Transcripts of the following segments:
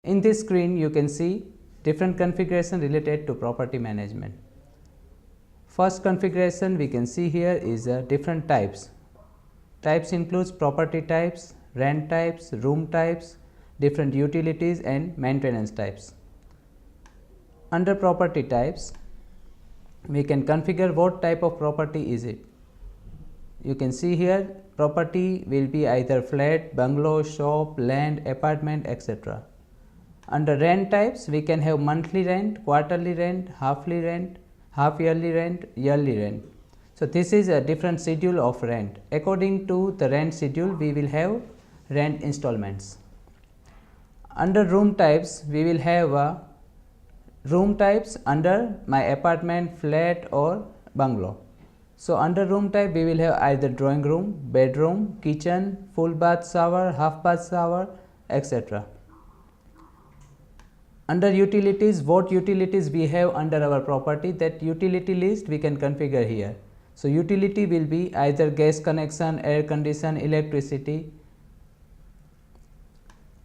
In this screen you can see different configuration related to property management. First configuration we can see here is different types. Types includes property types, rent types, room types, different utilities and maintenance types. Under property types we can configure what type of property is it. You can see here property will be either flat, bungalow, shop, land, apartment, etc. Under rent types we can have monthly rent, quarterly rent, half yearly rent, yearly rent. So, this is a different schedule of rent. According to the rent schedule we will have rent installments. Under room types we will have room types under my apartment, flat or bungalow. So, under room type we will have either drawing room, bedroom, kitchen, full bath shower, half bath shower, etc. Under utilities, what utilities we have under our property, that utility list we can configure here. So, utility will be either gas connection, air condition, electricity.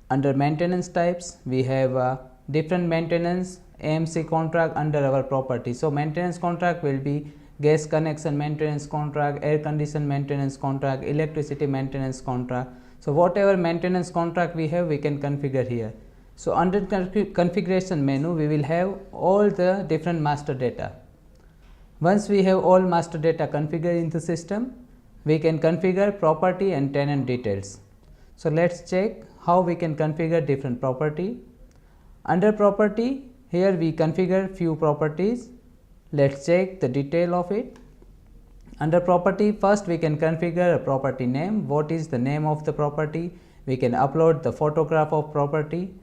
Under maintenance types we have different maintenance AMC contract under our property. So, maintenance contract will be gas connection maintenance contract, air condition maintenance contract, electricity maintenance contract. So, whatever maintenance contract we have we can configure here. So, under configuration menu we will have all the different master data. Once we have all master data configured in the system, we can configure property and tenant details. So, let us check how we can configure different property. Under property, here we configure few properties. Let us check the detail of it. Under property, first we can configure a property name. What is the name of the property? We can upload the photograph of property.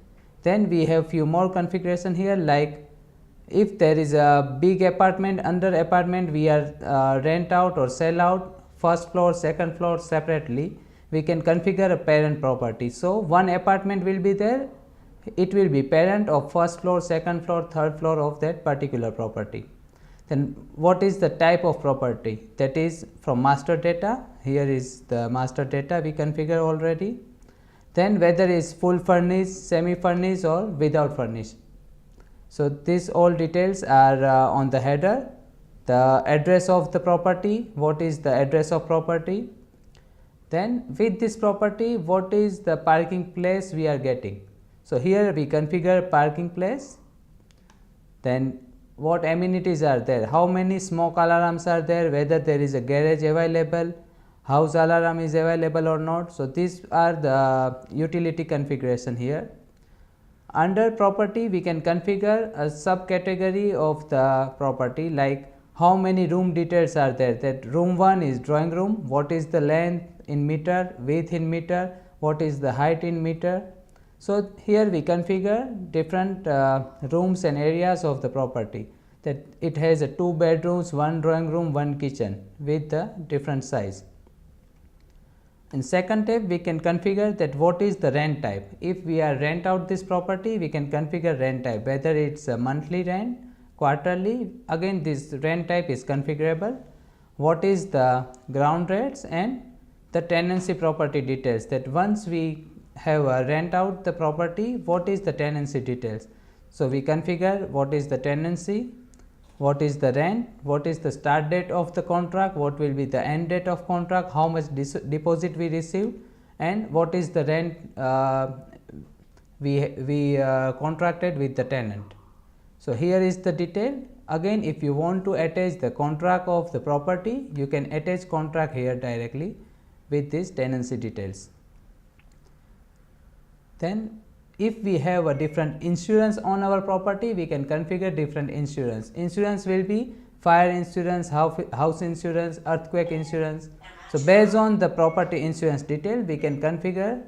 Then we have few more configuration here, like if there is a big apartment, under apartment we are rent out or sell out first floor, second floor separately, we can configure a parent property. So, one apartment will be there, it will be parent of first floor, second floor, third floor of that particular property. Then what is the type of property? That is from master data. Here is the master data we configure already. Then whether is full furnished, semi furnished or without furnished. So, these all details are on the header. The address of the property, what is the address of property. Then with this property, what is the parking place we are getting. So, here we configure parking place. Then what amenities are there, how many smoke alarms are there, whether there is a garage available, house alarm is available or not. So, these are the utility configuration here. Under property we can configure a subcategory of the property, like how many room details are there, that room 1 is drawing room, what is the length in meter, width in meter, what is the height in meter. So, here we configure different rooms and areas of the property, that it has 2 bedrooms, 1 drawing room, 1 kitchen with the different size. In second tab we can configure that what is the rent type. If we are rent out this property, we can configure rent type, whether it is a monthly rent, quarterly, again this rent type is configurable. What is the ground rates and the tenancy property details, that once we have rent out the property, what is the tenancy details. So, we configure what is the tenancy, what is the rent, what is the start date of the contract, what will be the end date of contract, how much deposit we receive, and what is the rent we contracted with the tenant. So, here is the detail. Again, if you want to attach the contract of the property, you can attach contract here directly with these tenancy details. Then if we have a different insurance on our property, we can configure different insurance. Insurance will be fire insurance, house insurance, earthquake insurance. So, based on the property insurance detail, we can configure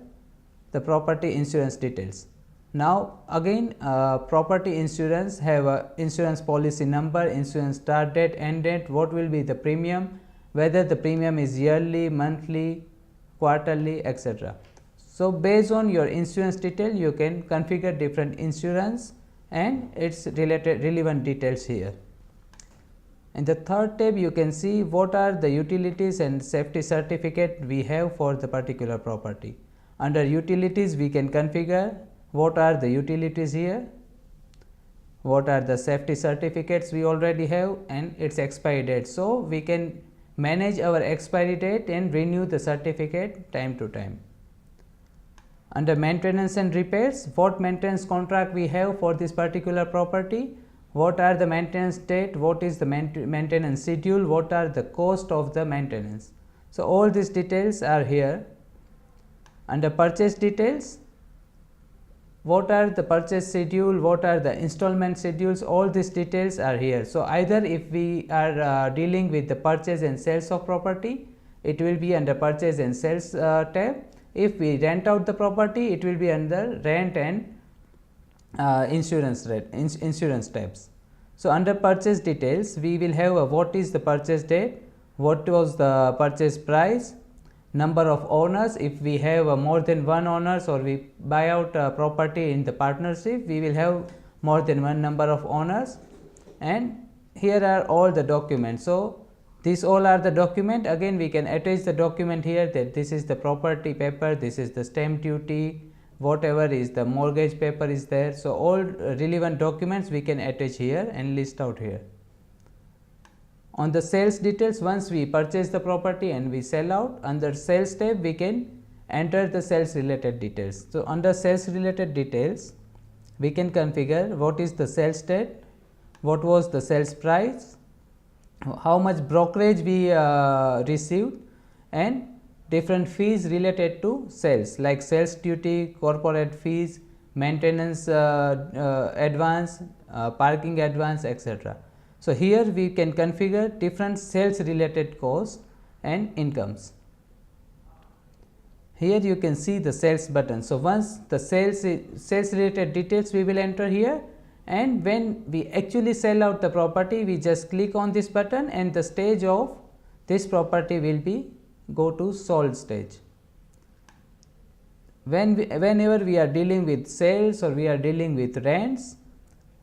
the property insurance details. Now, again property insurance have a insurance policy number, insurance start date, end date, what will be the premium, whether the premium is yearly, monthly, quarterly, etc. So, based on your insurance detail, you can configure different insurance and its related relevant details here. In the third tab, you can see what are the utilities and safety certificate we have for the particular property. Under utilities, we can configure what are the utilities here, what are the safety certificates we already have, and its expiry date. So, we can manage our expiry date and renew the certificate time to time. Under maintenance and repairs, what maintenance contract we have for this particular property, what are the maintenance date, what is the maintenance schedule, what are the cost of the maintenance. So, all these details are here. Under purchase details, what are the purchase schedule, what are the installment schedules, all these details are here. So, either if we are dealing with the purchase and sales of property, it will be under purchase and sales tab. If we rent out the property, it will be under rent and insurance tabs. So, under purchase details, we will have what is the purchase date, what was the purchase price, number of owners. If we have more than one owners, or we buy out property in the partnership, we will have more than one number of owners, and here are all the documents. So, these all are the document. Again, we can attach the document here, that this is the property paper, this is the stamp duty, whatever is the mortgage paper is there. So, all relevant documents we can attach here and list out here. On the sales details, once we purchase the property and we sell out, under sales tab we can enter the sales related details. So, under sales related details, we can configure what is the sales date, what was the sales price, how much brokerage we received, and different fees related to sales, like sales duty, corporate fees, maintenance advance, parking advance, etc. So, here we can configure different sales related costs and incomes. Here you can see the sales button. So, once the sales related details we will enter here, and when we actually sell out the property, we just click on this button and the stage of this property will be go to sold stage. Whenever we are dealing with sales or we are dealing with rents,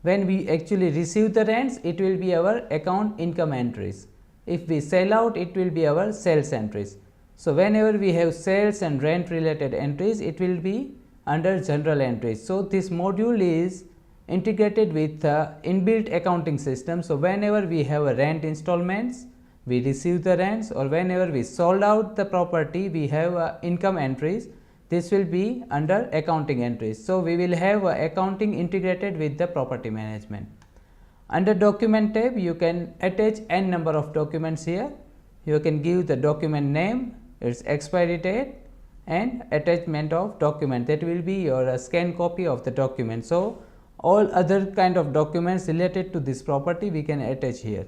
when we actually receive the rents, it will be our account income entries. If we sell out, it will be our sales entries. So, whenever we have sales and rent related entries, it will be under general entries. So, this module is integrated with inbuilt accounting system. So, whenever we have a rent installments, we receive the rents, or whenever we sold out the property, we have income entries. This will be under accounting entries. So, we will have accounting integrated with the property management. Under document tab, you can attach n number of documents here. You can give the document name, its expiry date, and attachment of document, that will be your scan copy of the document. So, all other kind of documents related to this property we can attach here.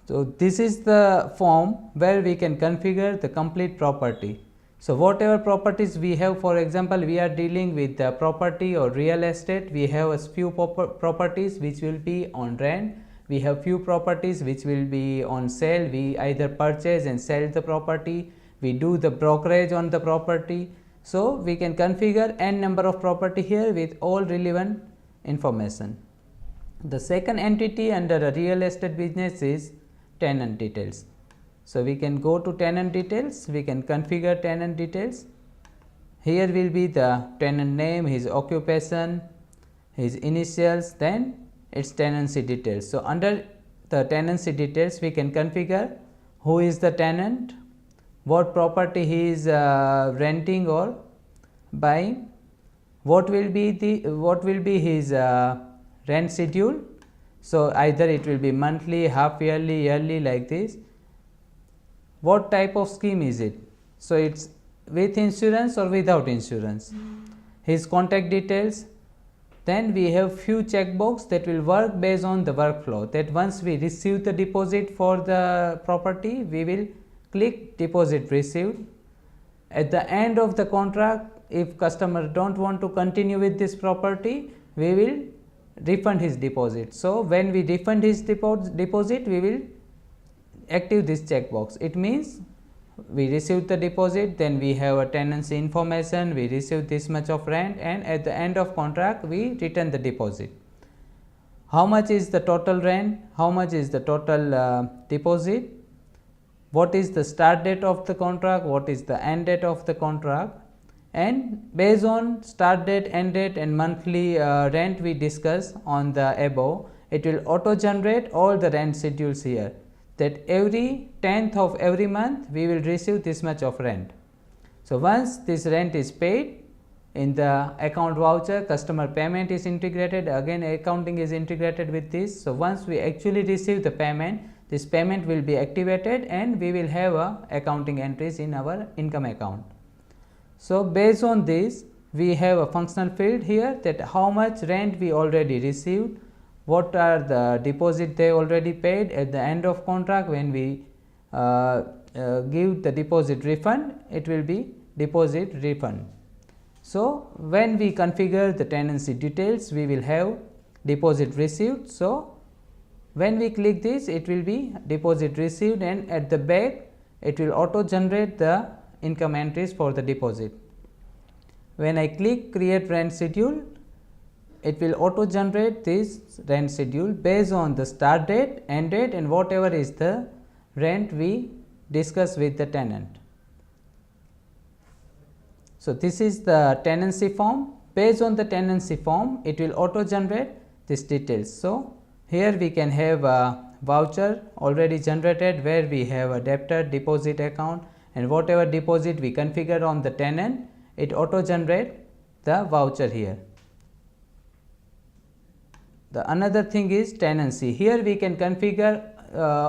So, this is the form where we can configure the complete property. So, whatever properties we have, for example, we are dealing with the property or real estate, we have a few properties which will be on rent, we have few properties which will be on sale, we either purchase and sell the property, we do the brokerage on the property. So, we can configure n number of property here with all relevant information. The second entity under a real estate business is tenant details. So, we can go to tenant details, we can configure tenant details. Here will be the tenant name, his occupation, his initials, then its tenancy details. So, under the tenancy details, we can configure who is the tenant, what property he is renting or buying, what will be his rent schedule. So, either it will be monthly, half yearly, yearly, like this. What type of scheme is it? So, it is with insurance or without insurance. His contact details. Then we have few checkbox that will work based on the workflow, that once we receive the deposit for the property, we will click deposit received. At the end of the contract, if customer don't want to continue with this property, we will refund his deposit. So, when we refund his deposit, we will active this checkbox. It means we received the deposit, then we have a tenancy information, we received this much of rent, and at the end of contract we return the deposit. How much is the total rent, how much is the total deposit, what is the start date of the contract, what is the end date of the contract, and based on start date, end date and monthly rent we discuss on the above, it will auto generate all the rent schedules here, that every 10th of every month we will receive this much of rent. So, once this rent is paid, in the account voucher customer payment is integrated, again accounting is integrated with this. So, once we actually receive the payment, this payment will be activated and we will have accounting entries in our income account. So, based on this we have a functional field here, that how much rent we already received, what are the deposit they already paid. At the end of contract, when we give the deposit refund, it will be deposit refund. So, when we configure the tenancy details, we will have deposit received. So, when we click this, it will be deposit received, and at the back it will auto generate the income entries for the deposit. When I click create rent schedule, it will auto generate this rent schedule based on the start date, end date and whatever is the rent we discuss with the tenant. So, this is the tenancy form. Based on the tenancy form, it will auto generate these details. So, here we can have a voucher already generated, where we have a debtor deposit account, and whatever deposit we configure on the tenant, it auto generate the voucher here. The another thing is tenancy. Here we can configure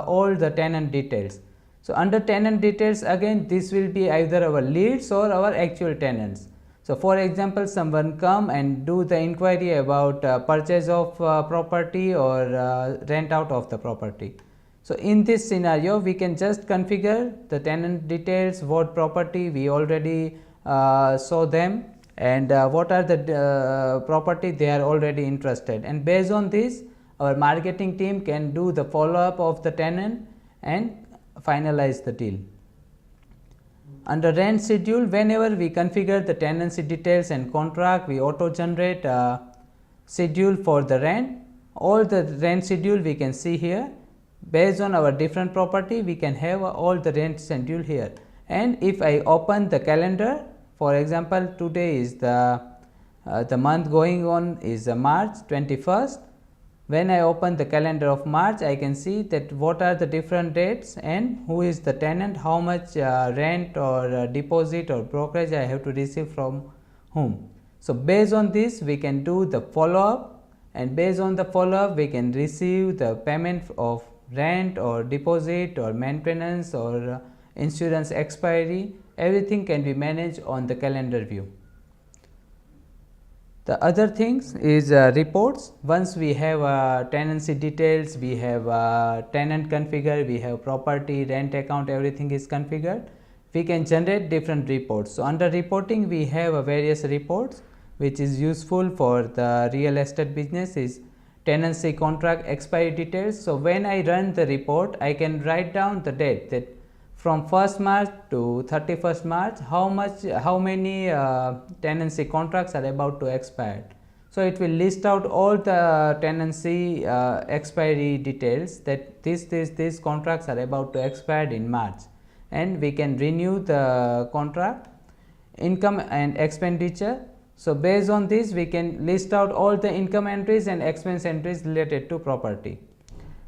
all the tenant details. So, under tenant details, again this will be either our leads or our actual tenants. So, for example, someone come and do the inquiry about purchase of property or rent out of the property. So, in this scenario we can just configure the tenant details, what property we already saw them, and what are the property they are already interested, and based on this our marketing team can do the follow up of the tenant and finalize the deal. Under rent schedule, whenever we configure the tenancy details and contract, we auto generate a schedule for the rent. All the rent schedule we can see here. Based on our different property, we can have all the rent schedule here. And if I open the calendar, for example, today is the month going on is March 21st. When I open the calendar of March, I can see that what are the different dates and who is the tenant, how much rent or deposit or brokerage I have to receive from whom. So, based on this we can do the follow up, and based on the follow up we can receive the payment of rent or deposit or maintenance or insurance expiry. Everything can be managed on the calendar view. The other things is reports. Once we have tenancy details, we have tenant configured, we have property, rent account, everything is configured, we can generate different reports. So, under reporting we have various reports which is useful for the real estate business is tenancy contract expiry details. So, when I run the report, I can write down the date, that from 1st March to 31st March, how many tenancy contracts are about to expire. So, it will list out all the tenancy expiry details, that these contracts are about to expire in March, and we can renew the contract. Income and expenditure. So, based on this we can list out all the income entries and expense entries related to property.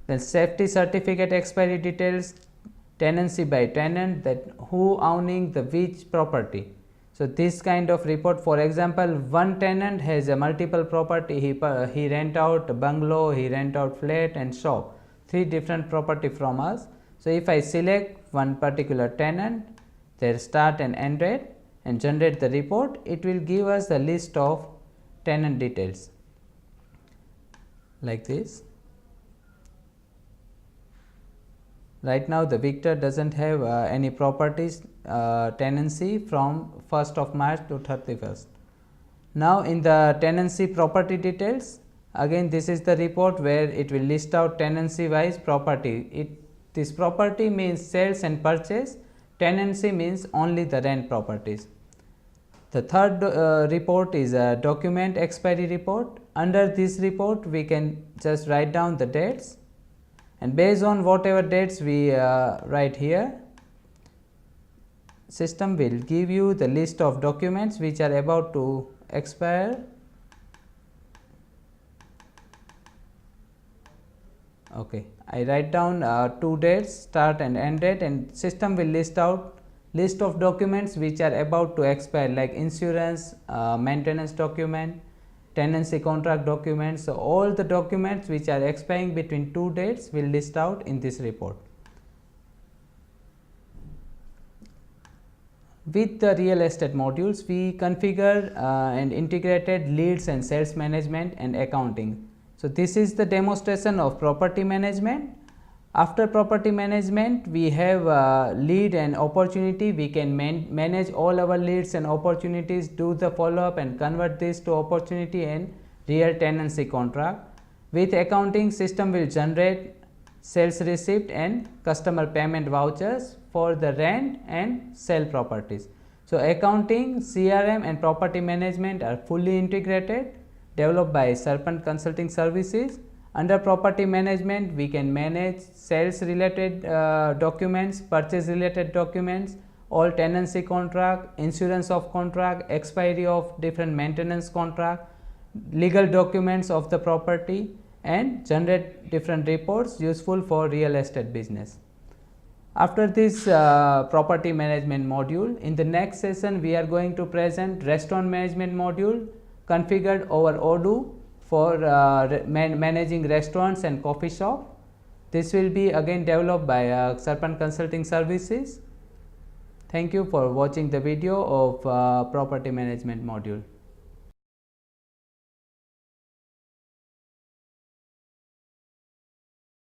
Then safety certificate expiry details, tenancy by tenant, that who owning the which property. So, this kind of report, for example, one tenant has a multiple property, he rent out a bungalow, he rent out flat and shop, 3 different property from us. So, if I select one particular tenant, their start and end date and generate the report, it will give us the list of tenant details like this. Right now the Victor does not have any properties tenancy from 1st of March to 31st. Now, in the tenancy property details, again this is the report where it will list out tenancy wise property. This property means sales and purchase, tenancy means only the rent properties. The third report is a document expiry report. Under this report we can just write down the dates, and based on whatever dates we write here, system will give you the list of documents which are about to expire. Okay, I write down 2 dates, start and end date, and system will list of documents which are about to expire, like insurance, maintenance document, tenancy contract documents. So, all the documents which are expiring between 2 dates will list out in this report. With the real estate modules, we configure and integrated leads and sales management and accounting. So, this is the demonstration of property management. After property management, we have lead and opportunity. We can manage all our leads and opportunities, do the follow up and convert this to opportunity and real tenancy contract. With accounting, system will generate sales receipt and customer payment vouchers for the rent and sell properties. So, accounting, CRM and property management are fully integrated, developed by Serpent Consulting Services. Under property management, we can manage sales related documents, purchase related documents, all tenancy contract, insurance of contract, expiry of different maintenance contract, legal documents of the property, and generate different reports useful for real estate business. After this property management module, in the next session we are going to present restaurant management module configured over Odoo for managing restaurants and coffee shop. This will be again developed by Serpent Consulting Services. Thank you for watching the video of property management module.